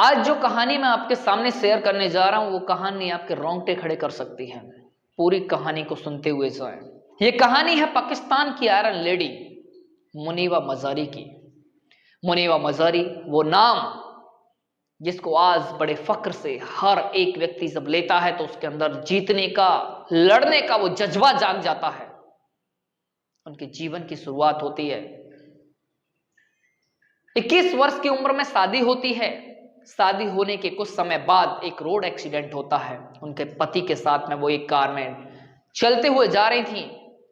आज जो कहानी मैं आपके सामने शेयर करने जा रहा हूं वो कहानी आपके रोंगटे खड़े कर सकती है। पूरी कहानी को सुनते हुए जाएं। ये कहानी है पाकिस्तान की आयरन लेडी मुनीबा मजारी की। मुनीबा मजारी वो नाम जिसको आज बड़े फक्र से हर एक व्यक्ति जब लेता है तो उसके अंदर जीतने का, लड़ने का वो जज्बा जाग जाता है। उनके जीवन की शुरुआत होती है 21 वर्ष की उम्र में शादी होती है। शादी होने के कुछ समय बाद एक रोड एक्सीडेंट होता है। उनके पति के साथ में वो एक कार में चलते हुए जा रही थी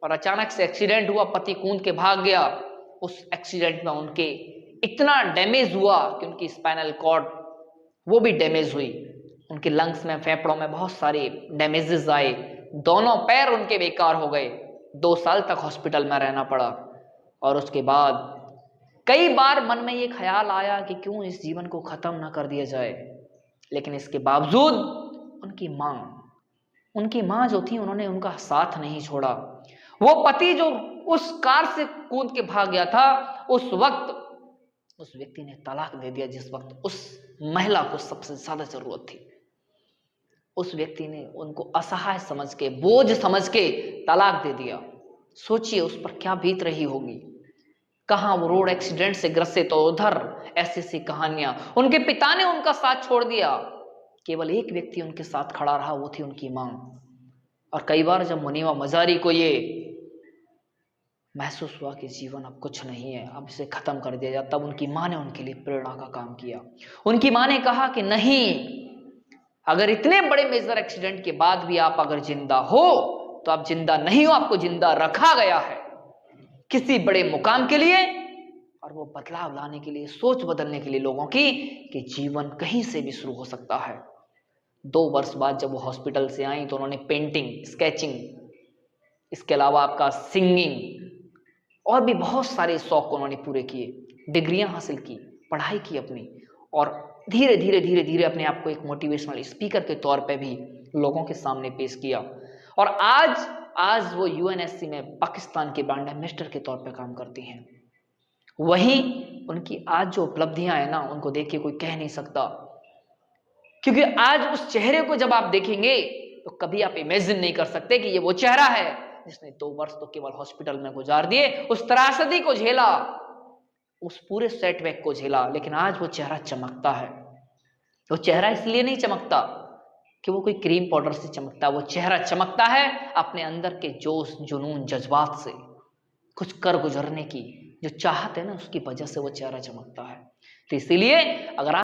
और अचानक से एक्सीडेंट हुआ। पति कूद के भाग गया। उस एक्सीडेंट में उनके इतना डैमेज हुआ कि उनकी स्पाइनल कॉर्ड वो भी डैमेज हुई। उनके लंग्स में, फेफड़ों में बहुत सारे डैमेजेस आए। दोनों पैर उनके बेकार हो गए। 2 साल तक हॉस्पिटल में रहना पड़ा। और उसके बाद कई बार मन में ये ख्याल आया कि क्यों इस जीवन को खत्म ना कर दिया जाए, लेकिन इसके बावजूद उनकी मां जो थी, उन्होंने उनका साथ नहीं छोड़ा। वो पति जो उस कार से कूद के भाग गया था, उस वक्त उस व्यक्ति ने तलाक दे दिया। जिस वक्त उस महिला को सबसे ज्यादा जरूरत थी, उस व्यक्ति ने उनको असहाय समझ के, बोझ समझ के तलाक दे दिया। सोचिए उस पर क्या बीत रही होगी। कहां वो रोड एक्सीडेंट से ग्रसित, तो उधर ऐसी ऐसी कहानियां। उनके पिता ने उनका साथ छोड़ दिया। केवल एक व्यक्ति उनके साथ खड़ा रहा, वो थी उनकी मां। और कई बार जब मुनीबा मजारी को ये महसूस हुआ कि जीवन अब कुछ नहीं है, अब इसे खत्म कर दिया जाए, तब उनकी मां ने उनके लिए प्रेरणा का काम किया। उनकी मां ने कहा कि नहीं, अगर इतने बड़े मेजर एक्सीडेंट के बाद भी आप अगर जिंदा हो तो आप जिंदा नहीं हो, आपको जिंदा रखा गया है किसी बड़े मुकाम के लिए, और वो बदलाव लाने के लिए, सोच बदलने के लिए लोगों की, कि जीवन कहीं से भी शुरू हो सकता है। 2 वर्ष बाद जब वो हॉस्पिटल से आई तो उन्होंने पेंटिंग, स्केचिंग, इसके अलावा आपका सिंगिंग और भी बहुत सारे शौक उन्होंने पूरे किए। डिग्रियां हासिल की, पढ़ाई की अपनी, और धीरे धीरे धीरे धीरे अपने आप को एक मोटिवेशनल स्पीकर के तौर पे भी लोगों के सामने पेश किया। और आज वो यूएनएससी में पाकिस्तान के ब्रांड एम्बेसडर के तौर पे काम करती हैं। वहीं उनकी आज जो उपलब्धियां हैं ना, उनको देख के कोई कह नहीं सकता, क्योंकि आज उस चेहरे को जब आप देखेंगे तो कभी आप इमेजिन नहीं कर सकते कि ये वो चेहरा है जिसने 2 वर्ष तो केवल हॉस्पिटल में गुजार दिए, उस त्रासदी को झेला, उस पूरे सेटबैक को झेला, लेकिन आज वो चेहरा चमकता है। वो चेहरा इसलिए नहीं चमकता कि वो कोई क्रीम पाउडर से चमकता, वो चेहरा चमकता है अपने अंदर के जोश, जुनून, जज्बात से, कुछ कर गुजरने की जो चाहत है ना, उसकी वजह से वो चेहरा चमकता है। तो इसीलिए अगर